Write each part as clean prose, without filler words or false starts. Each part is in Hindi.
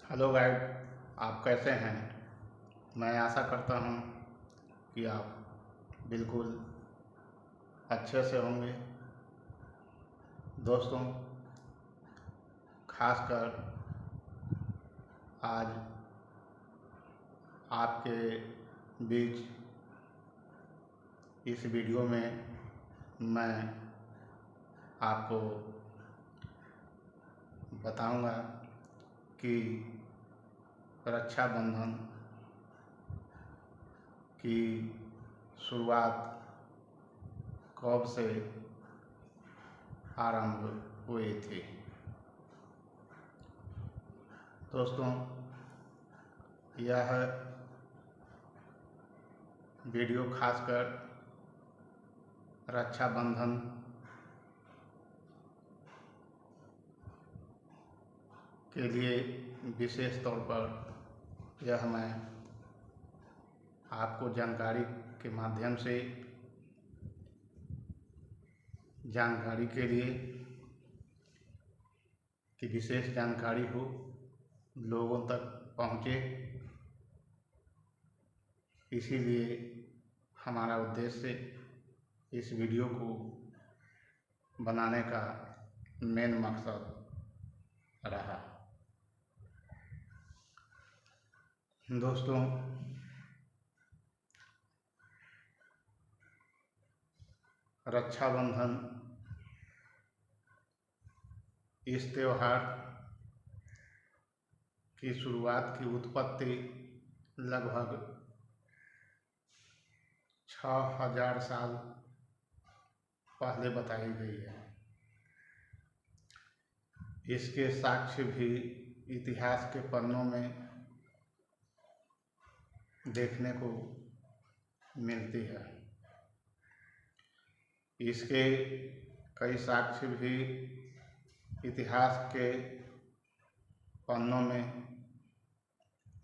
हेलो गाइड, आप कैसे हैं। मैं आशा करता हूं कि आप बिल्कुल अच्छे से होंगे। दोस्तों, खासकर आज आपके बीच इस वीडियो में मैं आपको बताऊंगा कि रक्षाबंधन की शुरुआत कब से आरंभ हुई थी। दोस्तों, यह वीडियो खासकर रक्षाबंधन के लिए विशेष तौर पर यह मैं आपको जानकारी के माध्यम से जानकारी के लिए कि विशेष जानकारी हो, लोगों तक पहुँचे, इसीलिए हमारा उद्देश्य इस वीडियो को बनाने का मेन मकसद रहा। दोस्तों, रक्षाबंधन इस त्योहार की शुरुआत की उत्पत्ति लगभग 6000 साल पहले बताई गई है। इसके साक्ष्य भी इतिहास के पन्नों में देखने को मिलती है। इसके कई साक्ष्य भी इतिहास के पन्नों में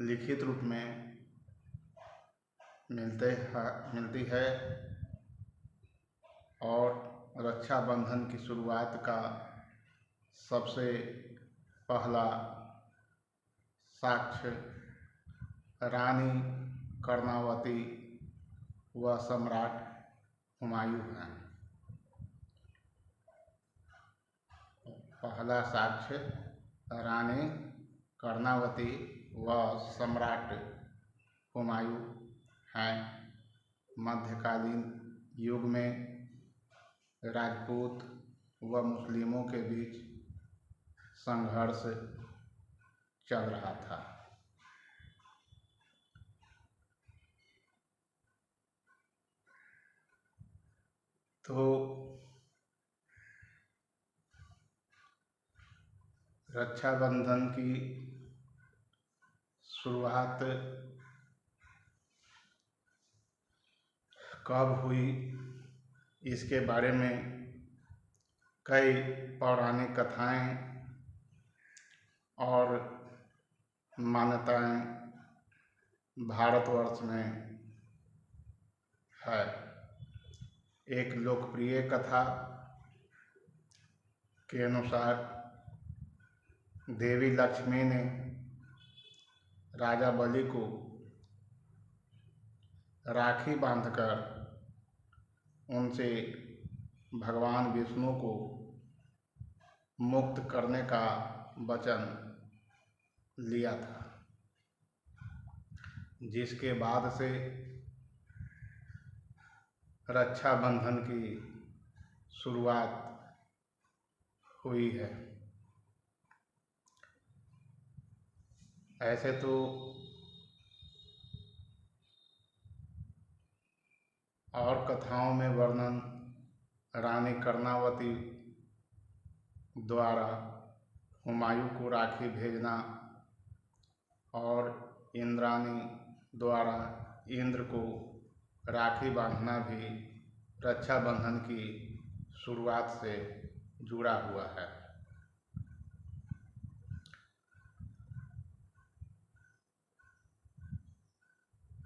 लिखित रूप में मिलती है और रक्षाबंधन की शुरुआत का सबसे पहला साक्ष्य रानी कर्णावती व सम्राट हुमायूं है। पहला साक्ष्य रानी कर्णावती व सम्राट हुमायूं हैं। मध्यकालीन युग में राजपूत व मुस्लिमों के बीच संघर्ष चल रहा था। तो रक्षाबंधन की शुरुआत कब हुई, इसके बारे में कई पौराणिक कथाएं और मान्यताएं भारतवर्ष में है। एक लोकप्रिय कथा के अनुसार देवी लक्ष्मी ने राजा बलि को राखी बांधकर उनसे भगवान विष्णु को मुक्त करने का वचन लिया था, जिसके बाद से रक्षाबंधन की शुरुआत हुई है। ऐसे तो और कथाओं में वर्णन रानी कर्णावती द्वारा हुमायूं को राखी भेजना और इंद्राणी द्वारा इंद्र को राखी बांधना भी रक्षाबंधन की शुरुआत से जुड़ा हुआ है।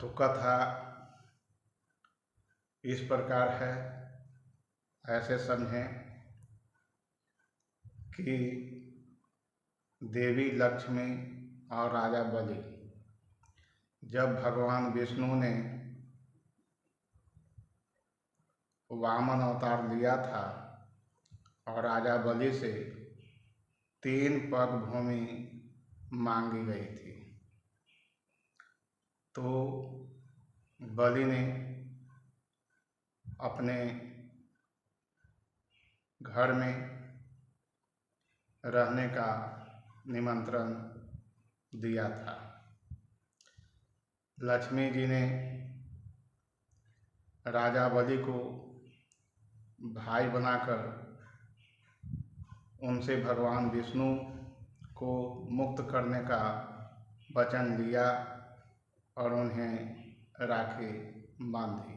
तो कथा इस प्रकार है। ऐसे समझें कि देवी लक्ष्मी और राजा बलि। जब भगवान विष्णु ने वामन अवतार लिया था और राजा बलि से 3 पग भूमि मांगी गई थी, तो बलि ने अपने घर में रहने का निमंत्रण दिया था। लक्ष्मी जी ने राजा बलि को भाई बनाकर उनसे भगवान विष्णु को मुक्त करने का वचन लिया और उन्हें राखी बांधी।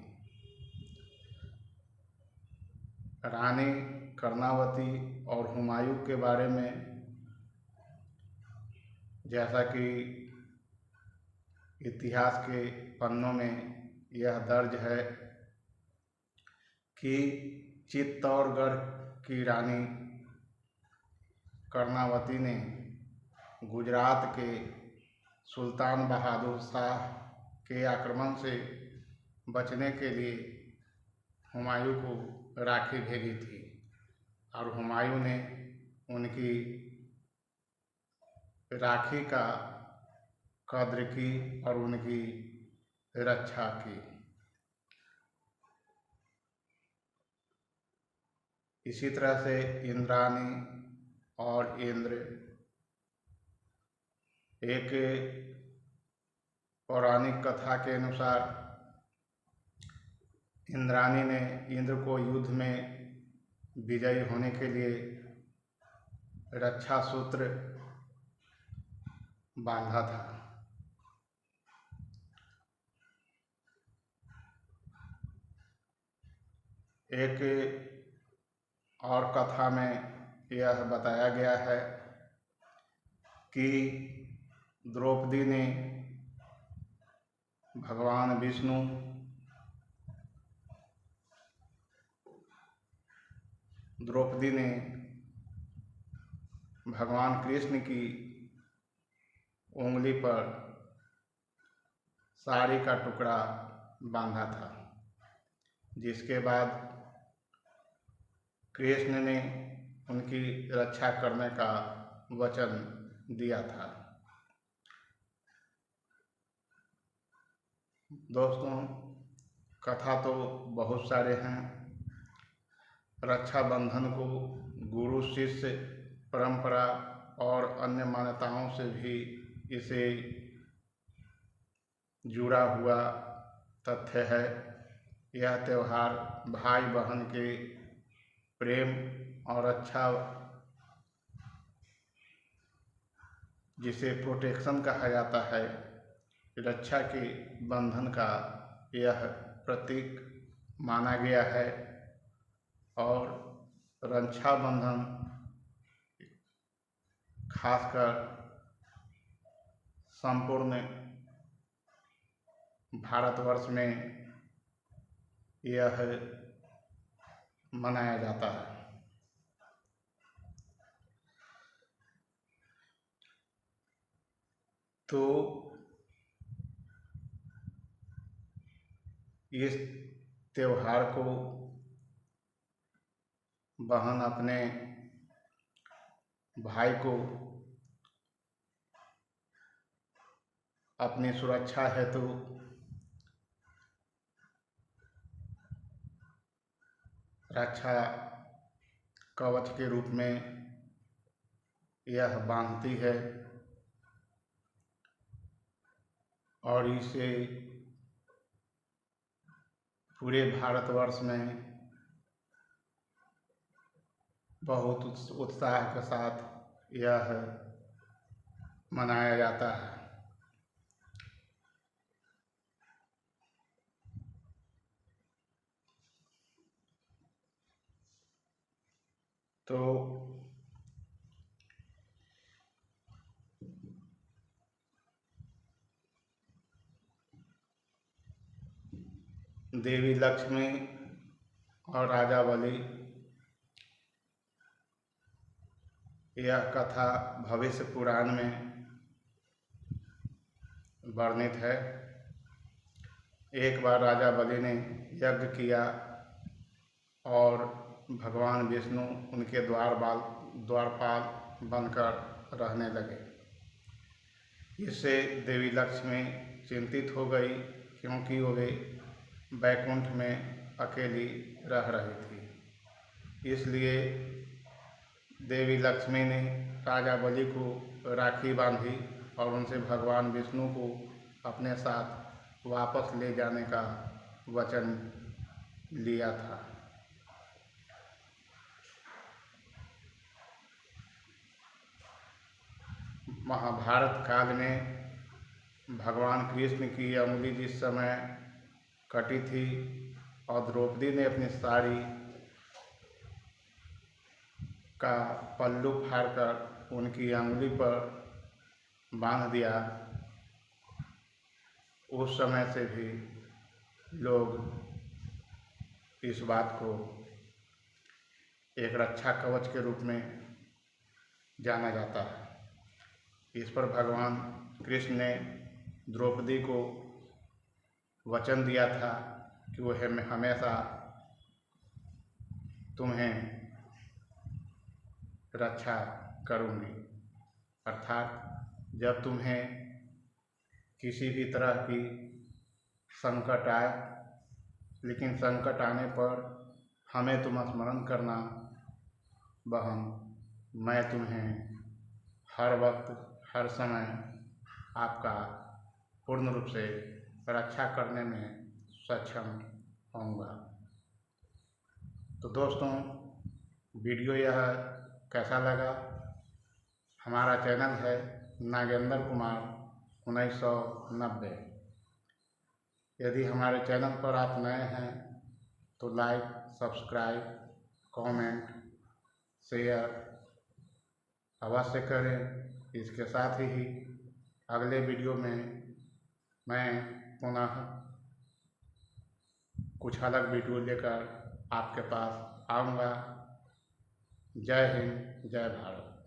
रानी कर्णावती और हुमायूं के बारे में जैसा कि इतिहास के पन्नों में यह दर्ज है कि चित्तौड़गढ़ की रानी कर्णावती ने गुजरात के सुल्तान बहादुर शाह के आक्रमण से बचने के लिए हुमायूं को राखी भेजी थी और हुमायूं ने उनकी राखी का कद्र की और उनकी रक्षा की। इसी तरह से इंद्राणी और इंद्र, एक पौराणिक कथा के अनुसार इंद्राणी ने इंद्र को युद्ध में विजयी होने के लिए रक्षा सूत्र बांधा था। एक और कथा में यह बताया गया है कि द्रौपदी ने भगवान विष्णु भगवान कृष्ण की उंगली पर साड़ी का टुकड़ा बांधा था, जिसके बाद कृष्ण ने उनकी रक्षा करने का वचन दिया था। दोस्तों, कथा तो बहुत सारे हैं। रक्षाबंधन को गुरु शिष्य परंपरा और अन्य मान्यताओं से भी इसे जुड़ा हुआ तथ्य है। यह त्यौहार भाई बहन के प्रेम और रक्षा, जिसे प्रोटेक्शन कहा जाता है, रक्षा के बंधन का यह प्रतीक माना गया है। और रक्षाबंधन खासकर संपूर्ण भारतवर्ष में यह मनाया जाता है। तो इस त्योहार को बहन अपने भाई को अपनी सुरक्षा हेतु रक्षा कवच के रूप में यह बांधती है और इसे पूरे भारतवर्ष में बहुत उत्साह के साथ यह मनाया जाता है। तो देवी लक्ष्मी और राजा बलि, यह कथा भविष्य पुराण में वर्णित है। एक बार राजा बलि ने यज्ञ किया और भगवान विष्णु उनके द्वारपाल बनकर रहने लगे। इससे देवी लक्ष्मी चिंतित हो गई, क्योंकि वे बैकुंठ में अकेली रह रही थी। इसलिए देवी लक्ष्मी ने राजा बलि को राखी बांधी और उनसे भगवान विष्णु को अपने साथ वापस ले जाने का वचन लिया था। महाभारत काल में भगवान कृष्ण की अंगुली जिस समय कटी थी और द्रौपदी ने अपनी साड़ी का पल्लू फाड़कर उनकी अंगुली पर बांध दिया, उस समय से भी लोग इस बात को एक रक्षा कवच के रूप में जाना जाता है। इस पर भगवान कृष्ण ने द्रौपदी को वचन दिया था कि वह हमेशा तुम्हें रक्षा करूंगी, अर्थात जब तुम्हें किसी भी तरह की संकट आए, लेकिन संकट आने पर हमें तुम स्मरण करना बहन, मैं तुम्हें हर वक्त हर समय आपका पूर्ण रूप से रक्षा करने में सक्षम होऊंगा। तो दोस्तों, वीडियो यह कैसा लगा? हमारा चैनल है नागेंद्र कुमार 1990। यदि हमारे चैनल पर आप नए हैं तो लाइक, सब्सक्राइब, कमेंट, शेयर अवश्य करें। इसके साथ ही अगले वीडियो में मैं पुनः कुछ अलग वीडियो लेकर आपके पास आऊँगा। जय हिंद, जय भारत।